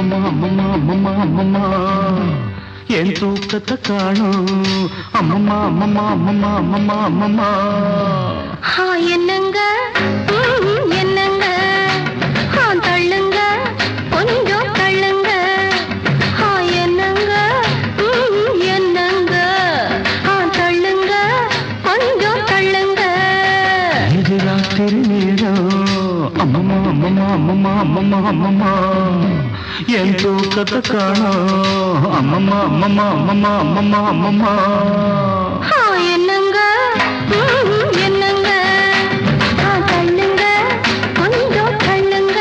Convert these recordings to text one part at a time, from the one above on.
அம்மம்மா அம்மம்மா அம்மம்மா அம்மம்மா என் தூக்கத்தை காணும் அம்மம்மா அம்மம்மா அம்மம்மா அம்மம்மா அம்மம்மா என்னங்க என்னங்க தள்ளுங்க கொஞ்சம் தள்ளுங்க என்னங்க என்னங்க தள்ளுங்க கொஞ்சம் தள்ளுங்க இது ராத்திரி நேரம் அம்மம்மா அம்மம்மா அம்மம்மா அம்மம்மா அம்மம்மா என் தூக்கத்தை காணும் அம்மம்மா அம்மம்மா அம்மம்மா அம்மம்மா அம்மம்மா என்னங்க என்னங்க தள்ளுங்க கொஞ்சம் தள்ளுங்க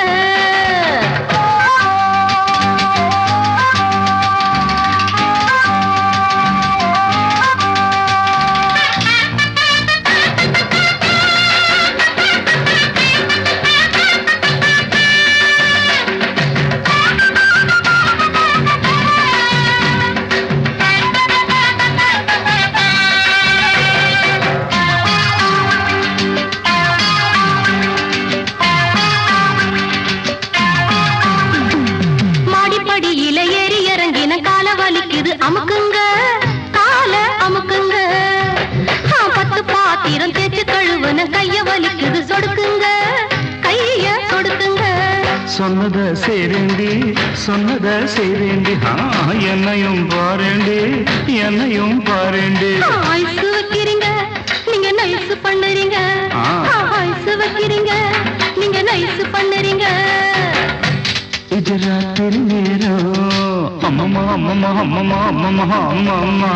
அமுக்குங்க கால அமுக்குங்க 10 பாத்திரம் தேய்ச்சு கழுவுன கைய வலிக்குது சொடுக்குங்க கைய சொடுக்குங்க சொன்னத செய்றேண்டி என்னையும் பாருண்டி ஐசு வைக்கிறீங்க நீங்க நைஸ் பண்ணுறீங்க ஐசு வைக்கிறீங்க நீங்க நைஸ் பண்ணுறீங்க இது ராத்திரி நேரம் அம்மம்மா அம்மம்மா அம்மம்மா அம்மம்மா அம்மம்மா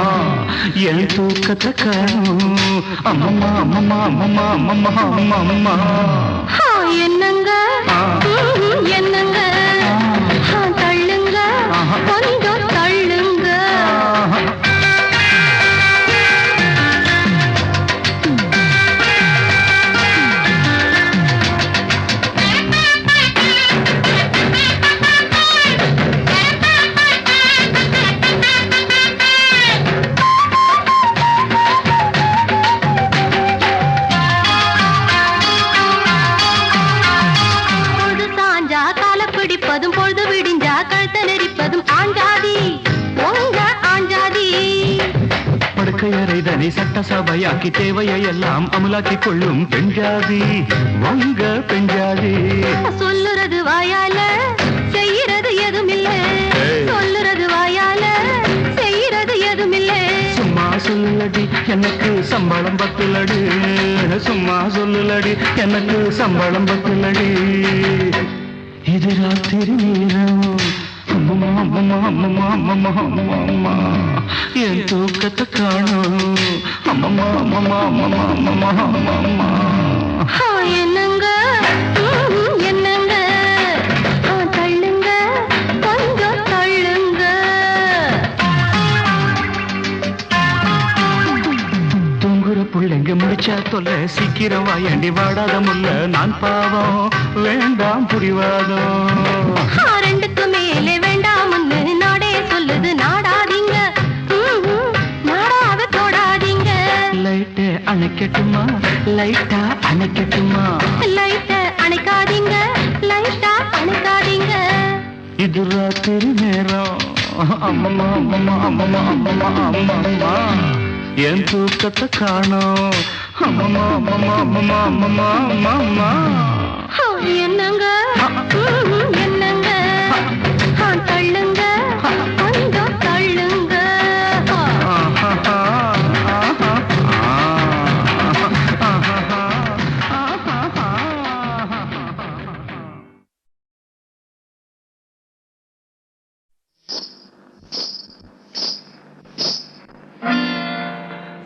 என் தூக்கத்தை காணும் அம்மம்மா அம்மம்மா அம்மம்மா அம்மம்மா அம்மம்மா என்னங்க என்னங்க தள்ளுங்க கொஞ்சம் தள்ளுங்க பொழுது விடிஞ்சா கழுத்த நெரிப்பதும் ஆஞ்சாதி உங்க ஆஞ்சாதி படுக்கையறைதனை சட்டசபையாக்கி தேவையை எல்லாம் அமலாக்கி கொள்ளும் பெண்ஜாதி உங்க பெண்ஜாதி சொல்லுறது வாயால செய்யறது எதுமில்ல சொல்லுறது வாயால செய்யறது எதுமில்ல சும்மா சொல்லுலடி எனக்கு சம்பளம் பத்துலடி சும்மா சொல்லுலடி எனக்கு சம்பளம் பத்துலடி இது ராத்திரி நேரம் அம்மம்மா அம்மம்மா அம்மம்மா அம்மம்மா அம்மம்மா என் தூக்கத்தை காணும் அம்மம்மா அம்மம்மா அம்மம்மா அம்மம்மா அம்மம்மா என்னங்க என்னங்க தள்ளுங்க கொஞ்சம் தள்ளுங்க தூங்குற புள்ளைங்க முடிச்சா தொல்ல சீக்கிரம் வாயண்டி வாடாத முல்ல நான் பாவம் வேண்டாம் புரிவாதம் ரெண்டுக்கு மேலே வேண்டாம்னு நாடே சொல்லுது நாடாதீங்க நாடாத தொடாதீங்க லைட்டை அணைக்கட்டுமா லைட்டா அணைக்கட்டுமா லைட்டை அணைக்காதீங்க லைட்டா அணைக்காதீங்க இது ராத்திரி நேரம் அம்மம்மா அம்மம்மா அம்மம்மா அம்மம்மா அம்மம்மா என் தூக்கத்தை காணோம் அம்மம்மா அம்மம்மா அம்மம்மா அம்மம்மா அம்மம்மா என்னங்க என்னங்க தள்ளுங்க கொஞ்சம் தள்ளுங்க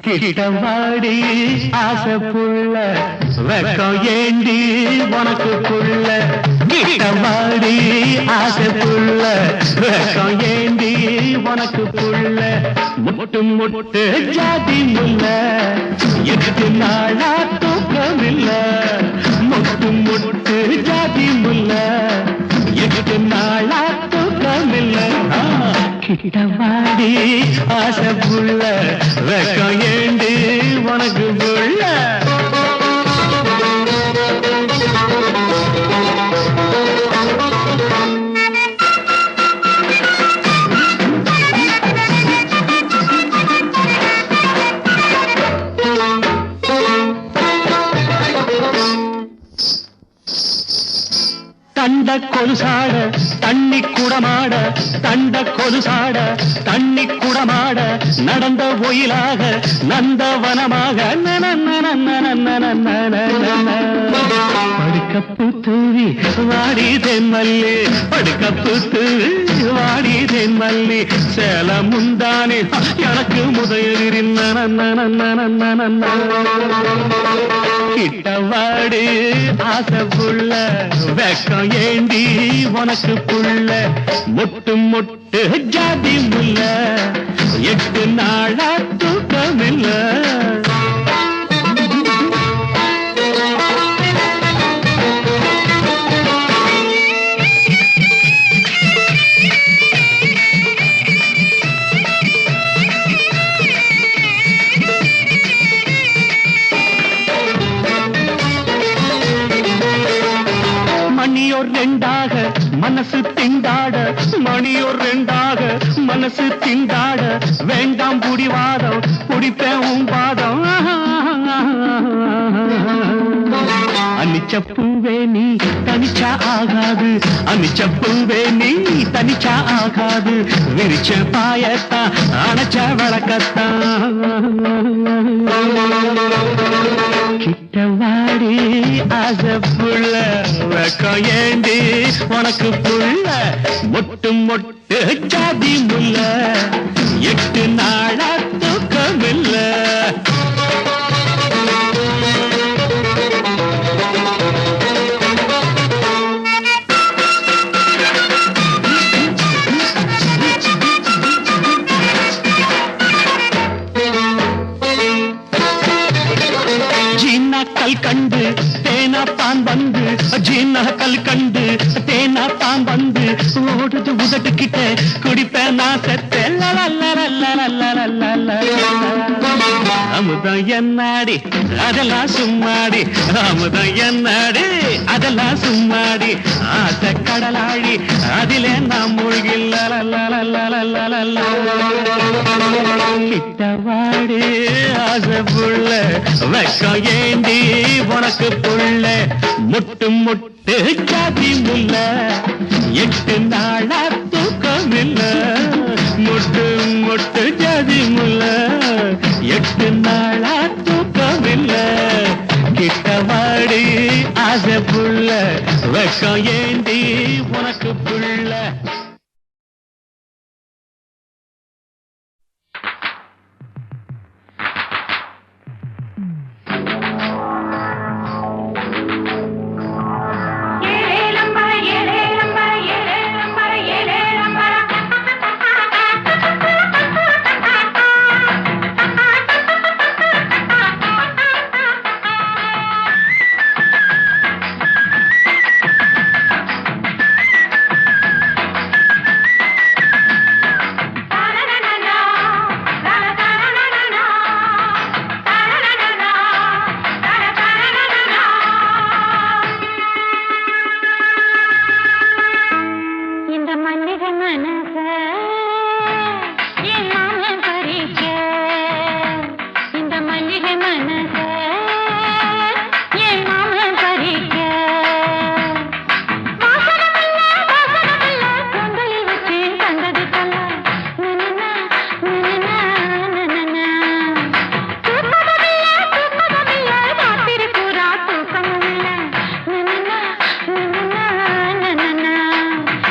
கிட்டவாடி ஆசைப்புள்ள வெக்கம் ஏண்டி உனக்கு புள்ள கிட்டவாடி ஆசைப்புள்ள வெக்கம் ஏண்டி உனக்கு புள்ள முட்டு முட்டு ஜாதி முல்ல எட்டு நாளா தூக்கமில்ல முட்டு முட்டு ஜாதி முல்ல எட்டு நாளா தூக்கமில்ல கிட்டவாடி ஆசைப்புள்ள வெக்கம் ஏண்டி உனக்கு புள்ள கொலுசாட தண்ணி குடமாட தண்ட கொலுசாட தண்ணி குடமாட நடந்த ஒயிலாக நந்தவனமாக படுக்கப்பு தூவி வாடி தென்மல்லி படுக்கப்பு தூவி வாடி தென்மல்லி சேல முந்தானே எனக்கு முதலிரின் கிட்டவாடு ஆசை புள்ள வெக்கம் ஏண்டி உனக்கு புள்ள முட்டு முட்டு ஜாதி முல்ல 8 நாளா தூக்கமில்ல மணியோர் ரெண்டாக மனசு திண்டாட மணியோர் ரெண்டாக மனசு திண்டாட வேண்டாம் புடிவாதம் குடிப்பேன் பாதம் அனிச்சப்பூவே நீ தனிச்சா ஆகாது அனிச்சப்பூவே நீ தனிச்சா ஆகாது விரிச்ச பாயத்தான் அணைச்ச விளக்கத்தான் கிட்டவாடி ஆசை புள்ள வெக்கம் ஏண்டி உனக்கு புள்ள மொட்டு மொட்டு ஜாதி முல்ல 8 நாளா தூக்கமில்ல கல் கண்டு தேனா தான் வந்து ஜீனா கல் கண்டு தேனா தான் வந்து ஓடுது உதட்டுக்கிட்ட குடிப்பேன் நான் செத்தேன் அமுதம் என்னாடி அதெல்லாம் சும்மாடி அமுதம் என்னாடி அதெல்லாம் சும்மாடி ஆசை கடலாடி அதிலே நாம் மூழ்கில்ல கிட்டவாடி ஆசை புள்ள வெக்கம் ஏண்டி உனக்கு புள்ள முட்டு முட்டு ஜாதி முல்ல 8 நாளா தூக்கமில்ல முட்டு முட்டு ஜாதி முல்ல 8 நாளா தூக்கமில்ல கிட்டவாடி ஆசை புள்ள வெக்கம் ஏண்டி உனக்கு புள்ள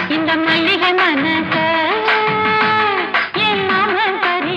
இந்த மல்லிகை மனச என் மாமன் பறி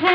Ha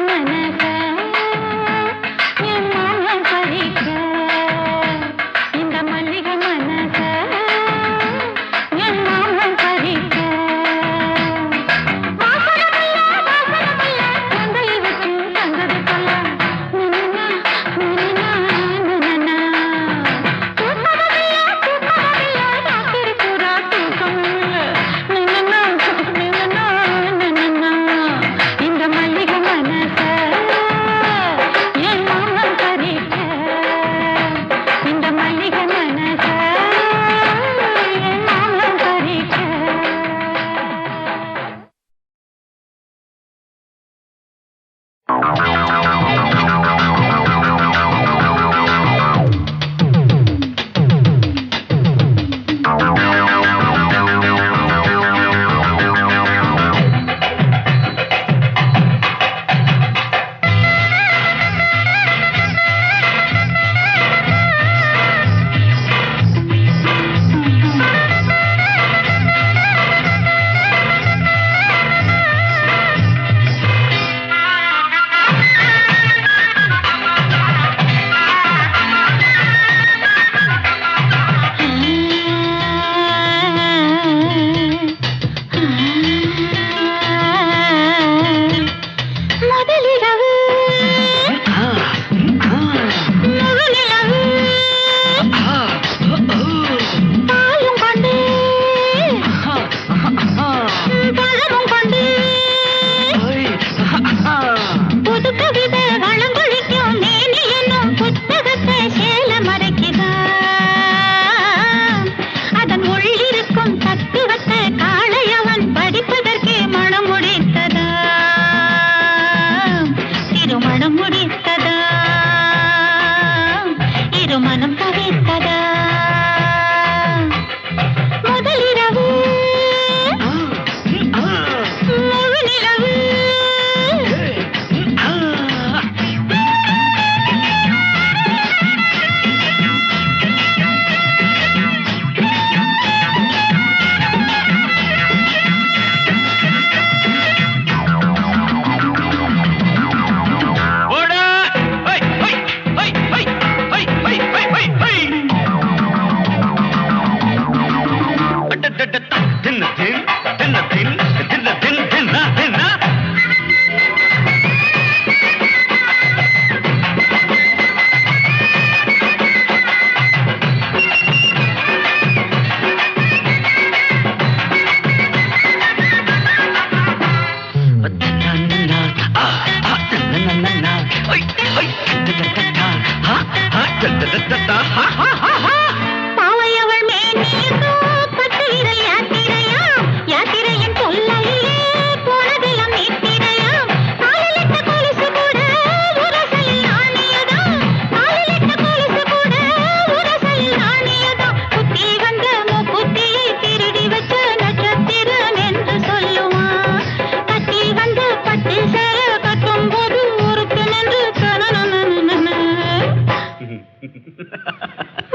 ha ha.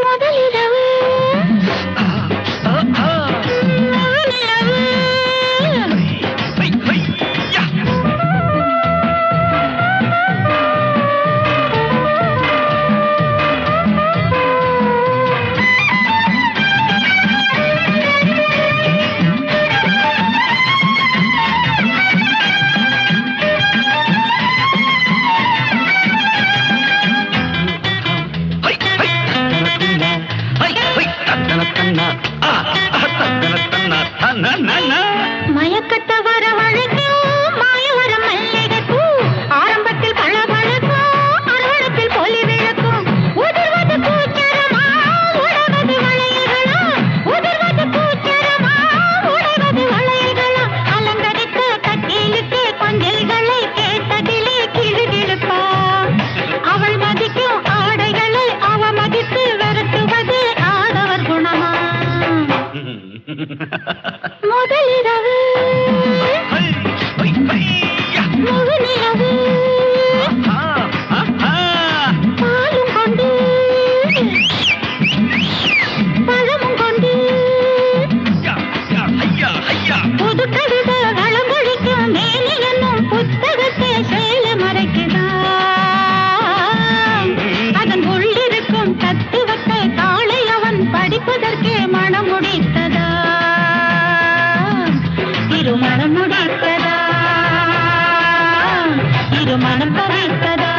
பறித்ததா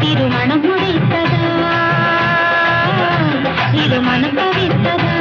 திருமணம் முடித்ததா இது மனம் பறித்ததா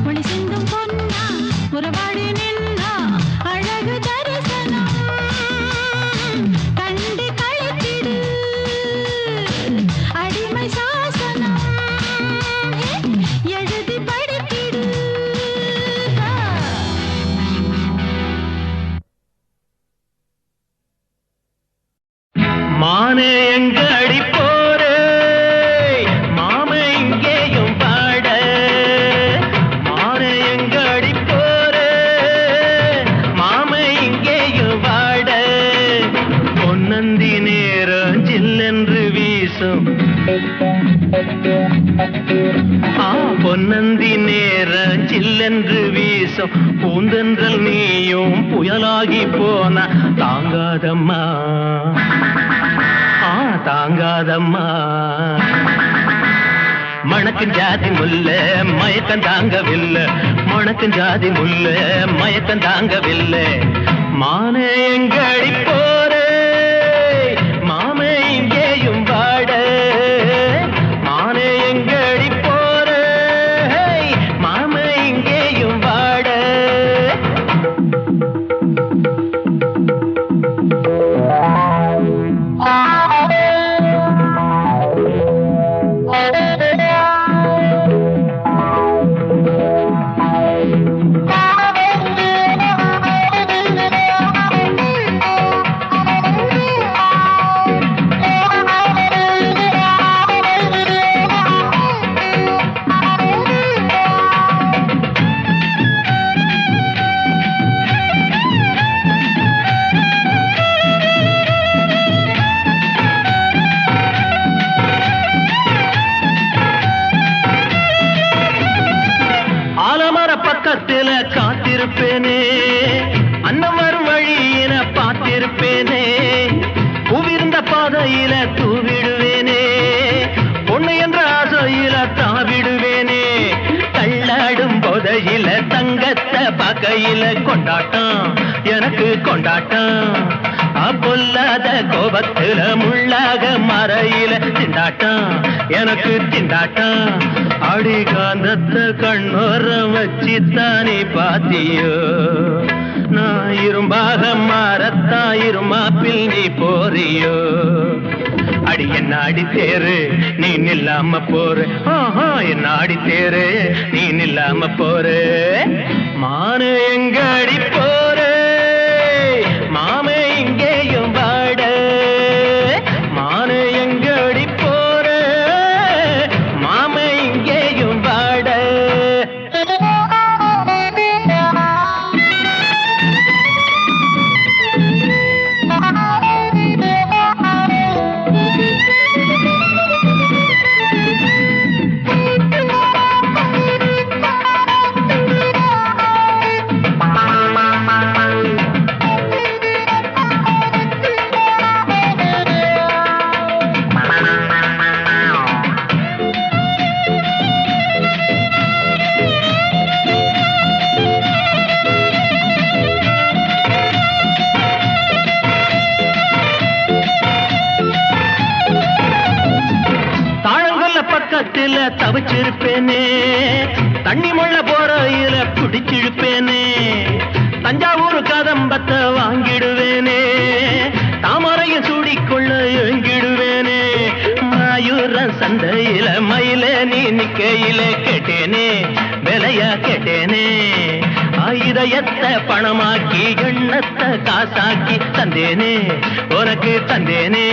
ஒளி சிந்தும் பொன்னந்தி நேர சில்லென்று வீசும் பூந்தென்றல் நீயும் புயலாகி போன தாங்காதம்மா தாங்காதம்மா மணக்கும் ஜாதி முல்ல மயக்கம் தாங்கவில்லை மணக்கும் ஜாதி முல்ல மயக்கம் தாங்கவில்லை மானே எங்கடி போரே மாமே இங்கேயும் வாட மானே எங்கடி போரே மாமே இங்கேயும் வாட பக்கத்துல காத்திருப்பேனே அன்னம் வரும் வழியில பார்த்திருப்பேனே புவிர்ந்த பாதையில தூவிடுவேனே பொண்ணு என்ற ஆசையில தாவிடுவேனே தள்ளாடும் போதையில தங்கத்தை பகையில கொண்டாட்டம் எனக்கு கொண்டாட்டம் பொல்லாத கோபத்துல முள்ளாக மறையில திண்டாட்டம் எனக்கு திண்டாட்டம் அடிகாந்தத்தை கண்ணோர வச்சித்தானே பாத்தியோ நான் இரும்பாக மாறத்தான் இருமாப்பில் நீ போறியோ அடி என்ன அடி தேரு நீ நில்லாம போற என்ன அடி தேரு நீ நில்லாம போற மானு எங்க அடி போற மாமே இங்கேயும் வாட மானு எங்க அடி போற மாமே இங்கேயும் வாட பக்கத்துல தவிச்சிருப்பேனே தண்ணி முள்ள போறையில குடிச்சிருப்பேனே தஞ்சாவூர் கதம்பத்தை வாங்கிடுவேனே தாமரையும் சூடிக்கொள்ள எங்கிடுவேனே மாயூர சந்தையில மயில நீ நிக்கையில கேட்டேனே விலையா கேட்டேனே இதயத்தை பணமாக்கி எண்ணத்தை காசாக்கி தந்தேனே உனக்கு தந்தேனே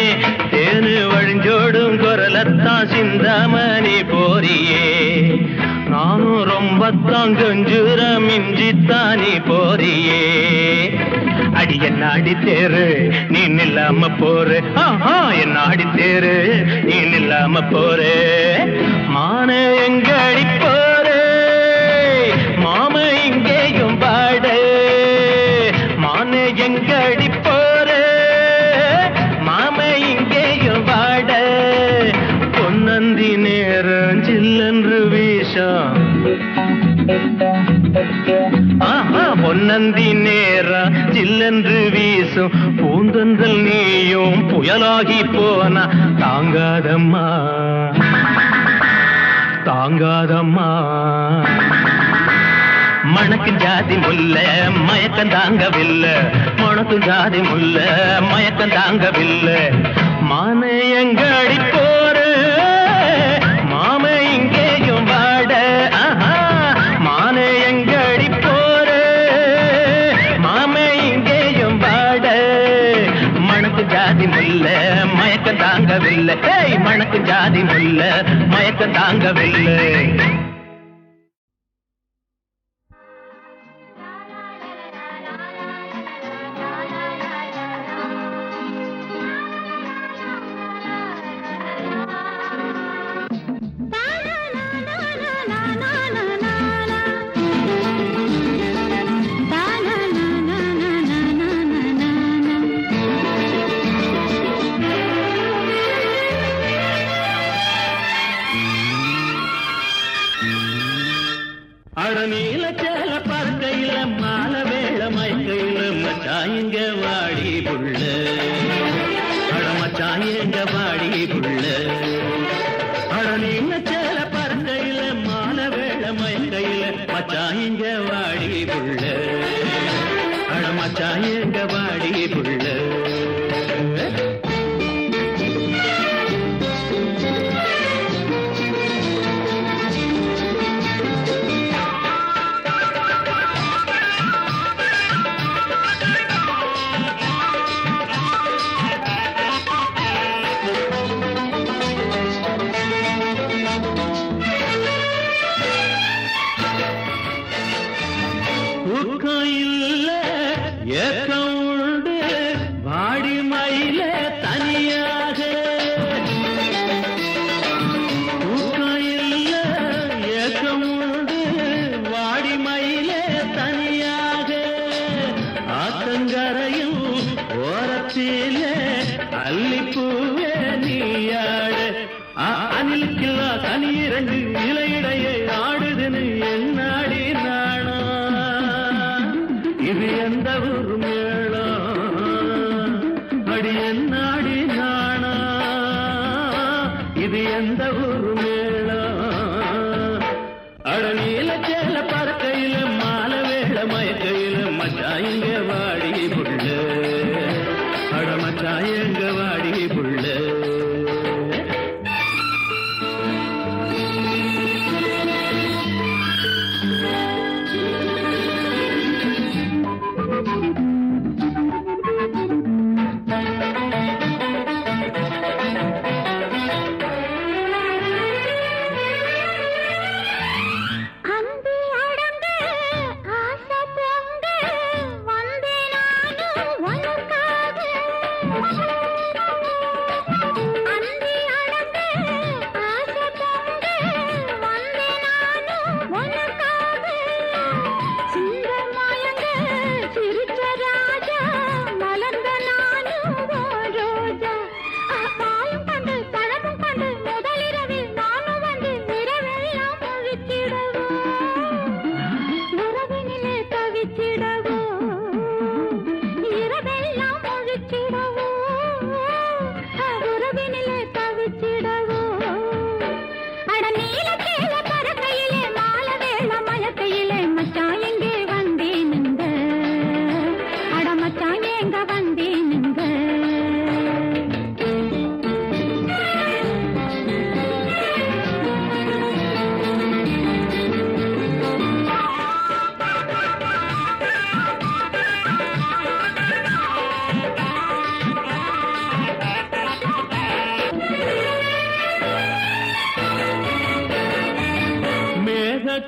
தேனு வழிஞ்சோடும் குரலத்தான் சிந்தாமணி போறியே நானும் ரொம்ப தாங்கஞ்சுர மிஞ்சித்தானி போறியே அடி என்ன அடி தேரு நீ நில்லாம போற என்ன அடி தேரு நீ நில்லாம போற மான எங்க அடி போற மாம இங்கேயும் பாட மான எங்க அடி போற மாம இங்கேயும் பாட பொன்னந்தி நேரம் சில்லென்று வீசம் பொன்னந்தி நேரம் சில்லென்று வீசும் பூந்தந்தல் நீயும் புயலாகி போன தாங்காதம்மா தாங்காதம்மா மணக்கும் ஜாதி முல்ல மயக்கம் தாங்கவில்லை மணக்கும் ஜாதி முல்ல மயக்கம் தாங்கவில்லை மான எங்க அடி போற மாம இங்கேயும் வாட மான எங்க அடி போற மாம இங்கேயும் வாட மணக்கும் ஜாதி முல்ல மயக்கம் தாங்கவில்லை மணக்கும் ஜாதி முல்ல மயக்கம் தாங்கவில்லை அடநீல சேல பறக்கையில மாலை வேள மயக்கையில மச்சாயங்க வாடி புள்ள அடமச்சாயங்க வாடி புள்ள அடநீல சேல பறக்கையில மாலை வேள மயக்கையில மச்சாயங்க வாடி புள்ள அடமச்சாயங்க வாடி புள்ள ஊக்கையில் ஏக்கம் உண்டு வாடி மயில தனியாக ஊக்கையில் ஏக்கம் உண்டு வாடி மயில தனியாக ஆத்தங்கரையும் ஓரத்தில அல்லிப்பூவே நீயாட அணிலுக்கில்லா தனி இரண்டு இலையிடையே ஆடுதுன்னு என்னாடி நாணா இது எந்த ஊர் மேளம் அடி என்னாடி நாணா இது எந்த ஊர் மேளம் அடநீல சேல பறக்கையில மாலை வேள மயக்கையில மச்சாயங்க வாடி புள்ள அடமச்சாயங்க வாடி புள்ள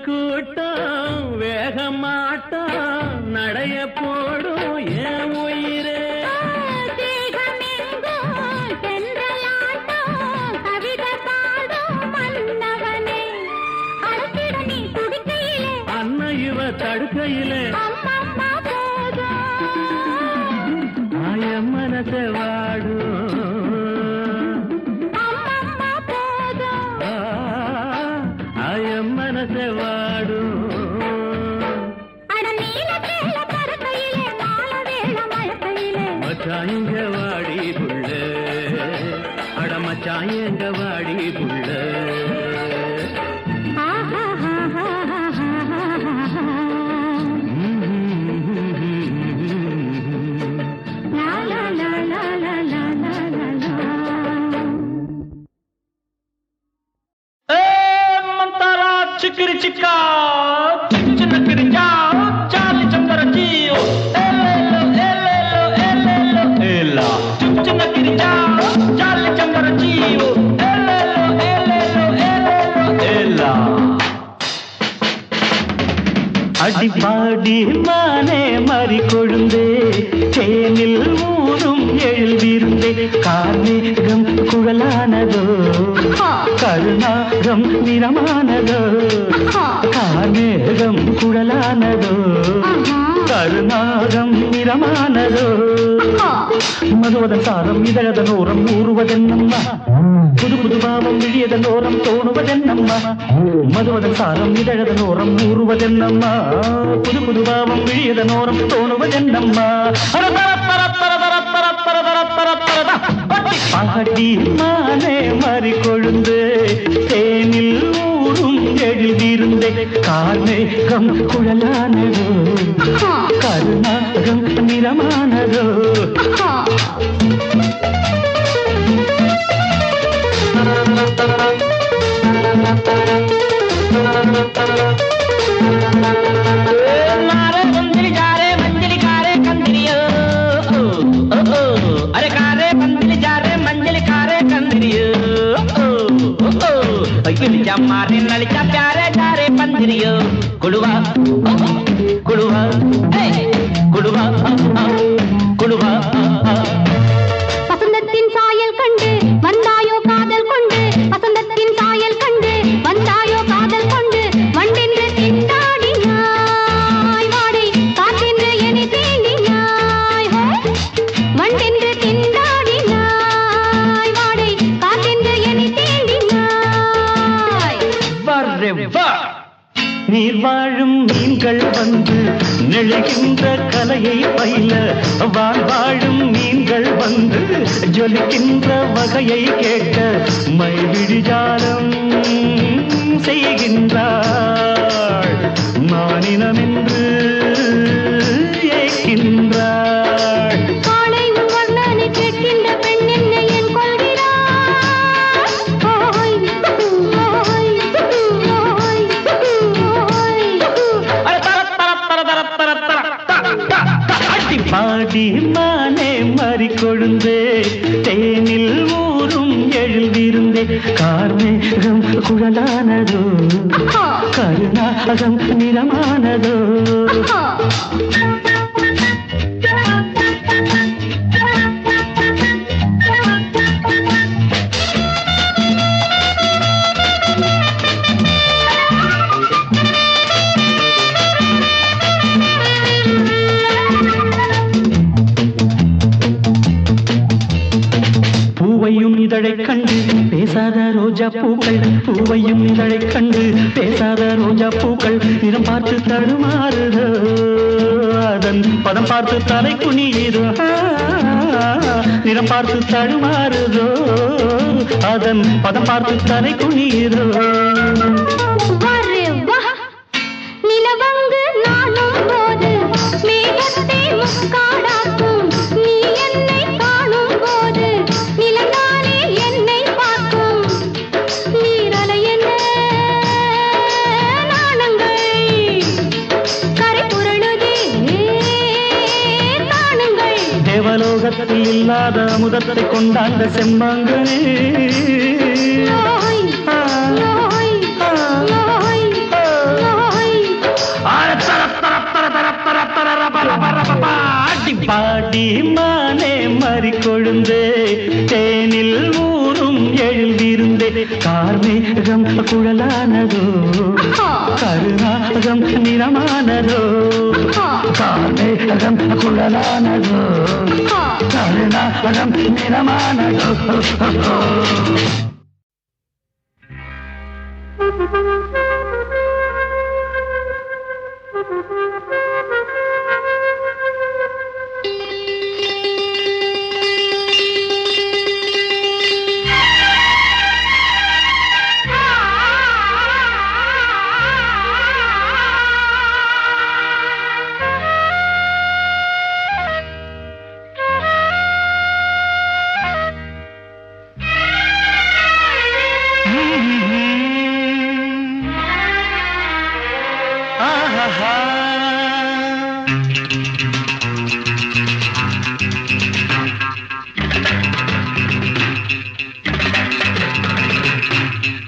கூட்டம் வேகமாட்டம் நடைய போடும் ஏன் உயிரே அன்ன இவ தடுக்கையிலே ஆய மனச வாடும் ஆய மனச வாடும் மச்சாயங்க வாடி புள்ள அடமச்சாயங்க வாடி புள்ள चिकरी चिक्का चिकन किरिया चाली चंदर जियो एलेलो एला चिकन किरिया चाली चंदर जियो एलेलो एला அடிப்பாடி மானே மறி கொழுந்தே தேனில் ஊரும் எழுதிருந்தே கார்மேகம் குழலானதோ கருணாகம் நிறமானதோ கார்மேகம் குழலானதோ கருநாகம் நிறமானதோ மதுவதன் சாரம் இதழதன் ஓரம் ஊறுவதென்னம்மா புது புது பாவம் விழியதன் ஓரம் தோணுவதென்னம்மா மதுவதன் சாரம் இதழதன் ஓரம் ஊறுவதென்னம்மா புது புது பாவம் விழியதன் ஓரம் தோணுவதென்னம்மா பாடி மானே மறி கொழுந்து தேனில் ஊரும் எழுதியிருந்தே கார்மேகம் குழலானதோ கருநாகம் நிறமானதோ मारे ललिता प्यारे जारे पंजरियो कुड़वा कुड़वा कुड़वा कुड़वा வசந்தத்தின் சாயல் கண்டு வந்தாயோ காதல் கொண்டு வசந்தத்தின் சாயல் கண்டு வந்தாயோ காதல் கொண்டு வண்டென்று திண்டாடினாய் வாடை காற்றென்று என்னை தீண்டினாய் வண்டென்று திண்டாடினாய் வாடை காற்றென்று என்னை தீண்டினாய் நீர் வாழும் மீன்கள் வந்து நெழுகின்ற கலையை பயில வான் வாழும் மீன்கள் வந்து ஜொலிக்கின்ற வகையை கேட்க மைவிடிஜாலம் செய்கின்றாள் மானினமென்று ஏற்கின்றாள் காலை வர்ணனை கேட்கின்ற பெண் என்னை என் கொள்கிறாள் பாடி மானே மறி கொழுந்தே தேனில் ஊரும் எழுதியிருந்தே கார்மேகம் குழலானதோ கருநாகம் நிறமானதோ இதழை கண்டு பேசாத ரோஜா பூக்கள் பூவையும் இதழை கண்டு பேசாத ரோஜா பூக்கள் நிறம் பார்த்து தடுமாறுதோ அதன் பதம் பார்த்து தலை குனியுதோ நிறம் பார்த்து தடுமாறுதோ அதன் பதம் பார்த்து தலை குனியுதோ நிலவங்கு நானும் போது மேகத்தை முக்காடாக்கும் நீ என்னை காணும் போது நிலந்தானே என்னை பார்க்கும் நீரலை என்ன நாணங்கள் கரை புரளுதே நாணங்கள் தேவலோகத்தில் இல்லாத அமுதத்தை கொண்டாந்த செம்மாங்கனே பாடி மானே மறி கொழுந்தே தேனில் ஊரும் எழுதியிருந்தே கார்மேகம் குழலானதோ கருநாகம் நிறமானதோ கார்மேகம் குழலானதோ கருநாகம் நிறமானதோ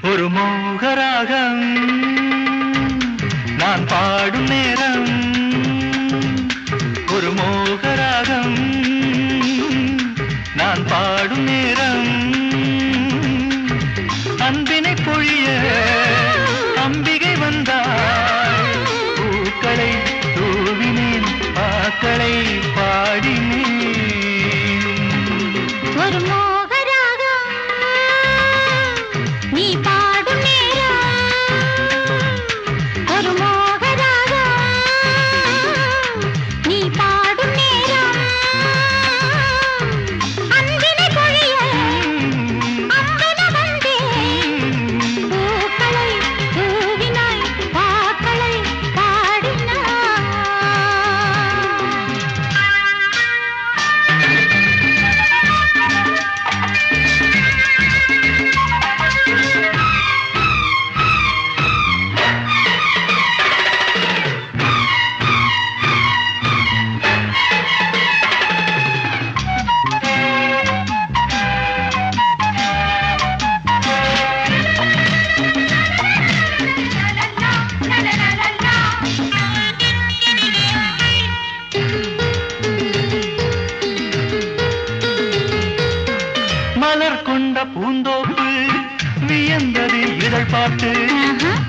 ஒரு மோகராகம் நான் பாடும் நேரம் ஒரு மோகராகம் நான் பாடும் நேரம் அன்பினை பொழிய அம்பிகை வந்தாள் பூக்களை தூவினேன்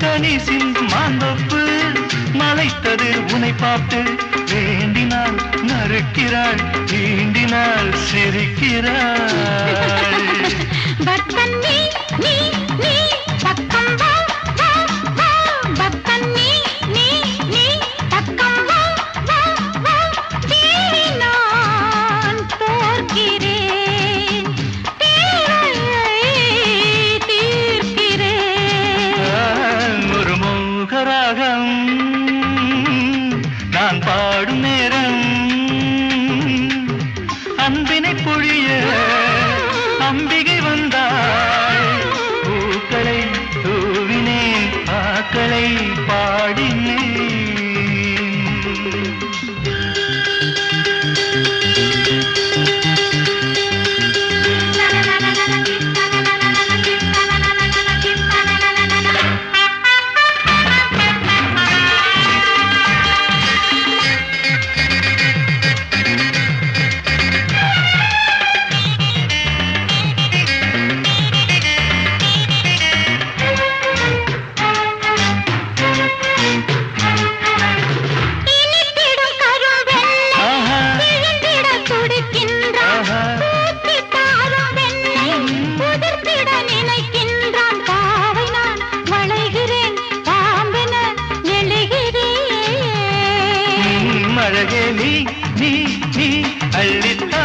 கனி சிந்து மாந்தோப்பு மலைத்தது உனை பார்த்து வேண்டினாள் நறுக்கிறாள் தீண்டினாள் சிரிக்கிறாள் பக்தன் நீ நீ நீ பக்கம் வா வா வா பக்தன் நீ நீ நீ பக்கம் வா வா வா தேடி நான் தோற்கிறேன் தேவையை தீர்க்கிறேன் ஒரு மோகராகம் நான் பாடும் நேரம் அன்பினை பொழிய அம்பிகை வந்தாள் பூக்களை தூவினேன் ஆக்களை பாடினேன் அழகே நீ நீ நீ அள்ளித்தா